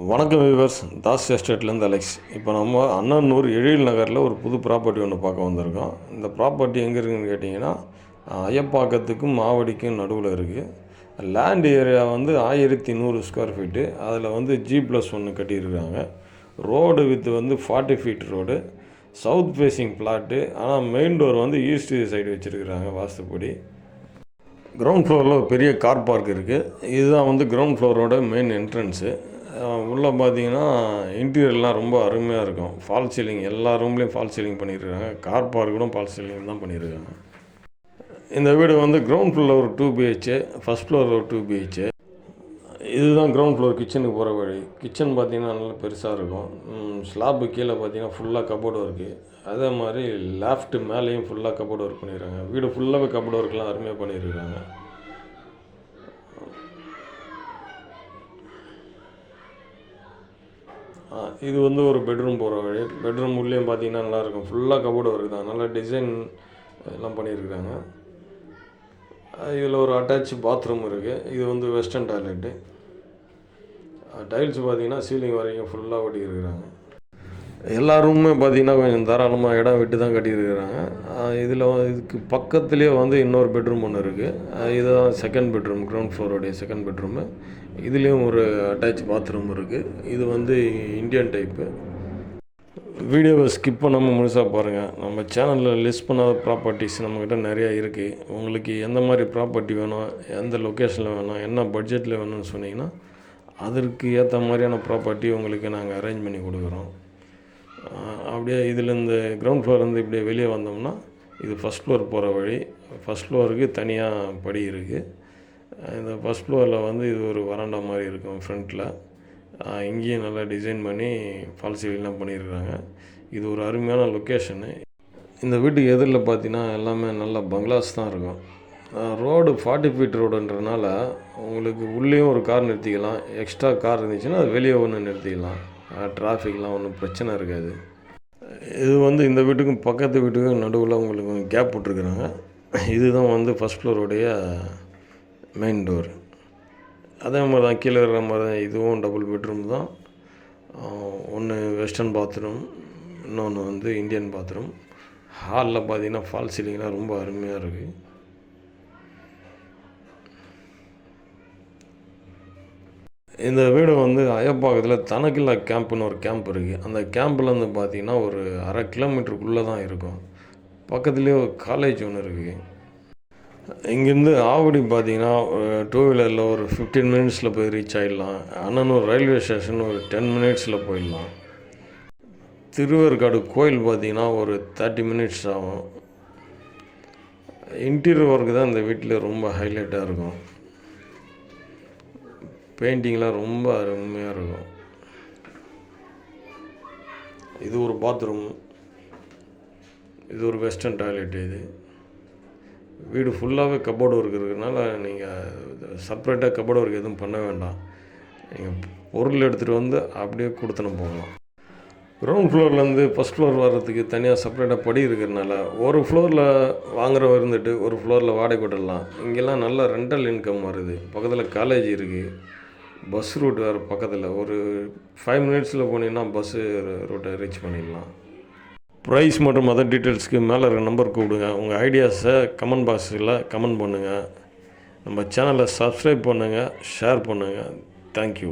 வணக்கம் viewers, Das எஸ்டேட்லேருந்து Alex. இப்போ நம்ம அண்ணனூர் எழில் நகரில் ஒரு புது ப்ராப்பர்ட்டி ஒன்று பார்க்க வந்திருக்கோம். இந்த ப்ராப்பர்ட்டி எங்கே இருக்குதுன்னு கேட்டிங்கன்னா, ஐயப்பாக்கத்துக்கும் மாவடிக்கும் நடுவில் இருக்குது. லேண்ட் ஏரியா வந்து 1100 ஸ்கொயர் ஃபீட்டு. அதில் வந்து G+1 கட்டியிருக்காங்க. ரோடு வித் வந்து 40 feet road, south facing plot. ஆனால் மெயின் டோர் வந்து ஈஸ்ட் சைடு வச்சுருக்குறாங்க வாஸ்துப்படி. கிரவுண்ட் ஃப்ளோரில் ஒரு பெரிய கார் பார்க் இருக்குது. இதுதான் வந்து கிரவுண்ட் ஃப்ளோரோட மெயின் என்ட்ரன்ஸு. உள்ளே பார்த்தீங்கன்னா இன்டீரியர்லாம் ரொம்ப அருமையாக இருக்கும். ஃபால் சீலிங், எல்லா ரூம்லேயும் ஃபால் சீலிங் பண்ணியிருக்காங்க. கார் பார்க் கூட ஃபால் சீலிங் தான் பண்ணியிருக்காங்க. இந்த வீடு வந்து கிரவுண்ட் ஃப்ளோரில் ஒரு 2 BHK, ஃபஸ்ட் ஃப்ளோரில் ஒரு 2 BHK. இதுதான் கிரவுண்ட் ஃப்ளோர் கிச்சனுக்கு போகிற வழி. கிச்சன் பார்த்திங்கன்னா நல்லா பெருசாக இருக்கும். ஸ்லாப்பு கீழே பார்த்தீங்கன்னா ஃபுல்லாக கபோர்டு ஒர்க்கு. அதே மாதிரி லேஃப்ட்டு மேலேயும் ஃபுல்லாக கபோர்டு ஒர்க் பண்ணியிருக்காங்க. வீடு ஃபுல்லாகவே கபோர்டு ஒர்க்லாம் அருமையாக பண்ணியிருக்காங்க. இது வந்து ஒரு பெட்ரூம் போகிற வழி. பெட்ரூம் உள்ளேயும் பார்த்தீங்கன்னா நல்லாயிருக்கும். ஃபுல்லாக கபோர்டு ஒர்க் தான். நல்லா டிசைன் எல்லாம் பண்ணியிருக்காங்க. இதில் ஒரு அட்டாச் பாத்ரூம் இருக்குது. இது வந்து வெஸ்டர்ன் டாய்லெட்டு. டைல்ஸ் பார்த்தீங்கன்னா சீலிங் வரைக்கும் ஃபுல்லாக ஒட்டியிருக்கிறாங்க. எல்லா ரூமுமே பார்த்திங்கன்னா கொஞ்சம் தாராளமாக இடம் விட்டு தான் கட்டியிருக்கிறாங்க. இதில் இதுக்கு பக்கத்துலேயே வந்து இன்னொரு பெட்ரூம் ஒன்று இருக்குது. இதுதான் செகண்ட் பெட்ரூம், கிரவுண்ட் ஃப்ளோருடைய செகண்ட் பெட்ரூமு. இதுலேயும் ஒரு அட்டாச் பாத்ரூம் இருக்குது. இது வந்து இந்தியன் டைப்பு. வீடியோவை ஸ்கிப் பண்ணாமல் முழுசாக பாருங்கள். நம்ம சேனலில் லிஸ்ட் பண்ணாத ப்ராப்பர்ட்டிஸ் நம்மக்கிட்ட நிறையா இருக்குது. உங்களுக்கு எந்த மாதிரி ப்ராப்பர்ட்டி வேணும், எந்த லொக்கேஷனில் வேணும், என்ன பட்ஜெட்டில் வேணும்னு சொன்னிங்கன்னா அதற்கு ஏற்ற மாதிரியான ப்ராப்பர்ட்டி உங்களுக்கு நாங்கள் அரேஞ்ச் பண்ணி கொடுக்குறோம். அப்படியே இதில் இந்த கிரவுண்ட் ஃப்ளோர்லேருந்து இப்படியே வெளியே வந்தோம்னா இது ஃபஸ்ட் ஃப்ளோர் போகிற வழி. ஃபஸ்ட் ஃப்ளோருக்கு தனியாக படி இருக்குது. இந்த ஃபஸ்ட் ஃப்ளோரில் வந்து இது ஒரு வராண்டா மாதிரி இருக்கும் ஃப்ரண்ட்டில். இங்கேயும் நல்லா டிசைன் பண்ணி ஃபால் சீலிங்லாம் பண்ணியிருக்காங்க. இது ஒரு அருமையான லொக்கேஷனு. இந்த வீட்டுக்கு எதிரில் பார்த்தீங்கன்னா எல்லாமே நல்ல பங்களாஸ் தான் இருக்கும். ரோடு 40 ஃபீட் ரோடுன்றனால உங்களுக்கு உள்ளேயும் ஒரு கார் நிறுத்திக்கலாம். எக்ஸ்ட்ரா கார் இருந்துச்சுன்னா அது வெளியே ஒன்று நிறுத்திக்கலாம். டிராஃபிக்லாம் ஒன்றும் பிரச்சனை இருக்காது. இது வந்து இந்த வீட்டுக்கும் பக்கத்து வீட்டுக்கும் நடுவில் உங்களுக்கு கேப் விட்ருக்குறாங்க. இதுதான் வந்து ஃபஸ்ட் ஃப்ளோருடைய மெயின் டோர். அதே மாதிரி தான் கீழே இருக்கிற மாதிரி தான் இதுவும் டபுள் பெட்ரூம் தான். ஒன்று வெஸ்டர்ன் பாத்ரூம், இன்னொன்று வந்து இந்தியன் பாத்ரூம். ஹாலில் பார்த்தீங்கன்னா ஃபால் சீலிங்லாம் ரொம்ப அருமையாக இருக்குது. இந்த வீடு வந்து ஐயப்பாக்கத்தில் தனக்கில்லா கேம்ப்னு ஒரு கேம்ப் இருக்குது. அந்த கேம்பில் வந்து பார்த்திங்கன்னா ஒரு 1/2 கிலோமீட்டருக்குள்ளே தான் இருக்கும். பக்கத்துலேயே ஒரு காலேஜ் ஒன்று இருக்குது. இங்கேருந்து ஆவடி பார்த்திங்கன்னா 2 வீலரில் ஒரு 15 மினிட்ஸில் போய் ரீச் ஆகிடலாம். அண்ணனூர் ரயில்வே ஸ்டேஷன் ஒரு 10 மினிட்ஸில் போயிடலாம். திருவேற்காடு கோயில் பார்த்திங்கன்னா ஒரு 30 மினிட்ஸ் ஆகும். இன்டீரியர் ஒர்க்கு தான் இந்த வீட்டில் ரொம்ப ஹைலைட்டாக இருக்கும். பெயிண்டிங்லாம் ரொம்ப அருமையாக இருக்கும். இது ஒரு பாத்ரூம், இது ஒரு வெஸ்டர்ன் டாய்லெட்டு. இது வீடு ஃபுல்லாகவே கபோர்டு ஒர்க் இருக்கிறதுனால நீங்கள் செப்பரேட்டாக கபோர்டு ஒர்க் எதுவும் பண்ண வேண்டாம். நீங்கள் பொருள் எடுத்துகிட்டு வந்து அப்படியே கொடுத்துன்னு போகலாம். கிரவுண்ட் ஃப்ளோர்லேருந்து ஃபஸ்ட் ஃப்ளோர் வர்றதுக்கு தனியாக செப்பரேட்டாக படி இருக்கிறதுனால ஒரு ஃப்ளோரில் வாங்குறவங்க இருந்துட்டு ஒரு ஃப்ளோரில் வாடகை விடலாம். இங்கெல்லாம் நல்ல ரெண்டல் இன்கம் வருது. பக்கத்தில் காலேஜ் இருக்குது. பஸ் ரூட் வேறு பக்கத்தில். ஒரு 5 மினிட்ஸில் போனீங்கன்னா பஸ்ஸு ரூட்டை ரீச் பண்ணிடலாம். ப்ரைஸ் மற்றும் அதர் டீட்டெயில்ஸ்க்கு மேலே இருக்கிற நம்பர் கூப்பிடுங்க. உங்கள் ஐடியாஸை கமெண்ட் பாக்ஸில் கமெண்ட் பண்ணுங்கள். நம்ம சேனலை சப்ஸ்கிரைப் பண்ணுங்கள், ஷேர் பண்ணுங்கள். தேங்க்யூ.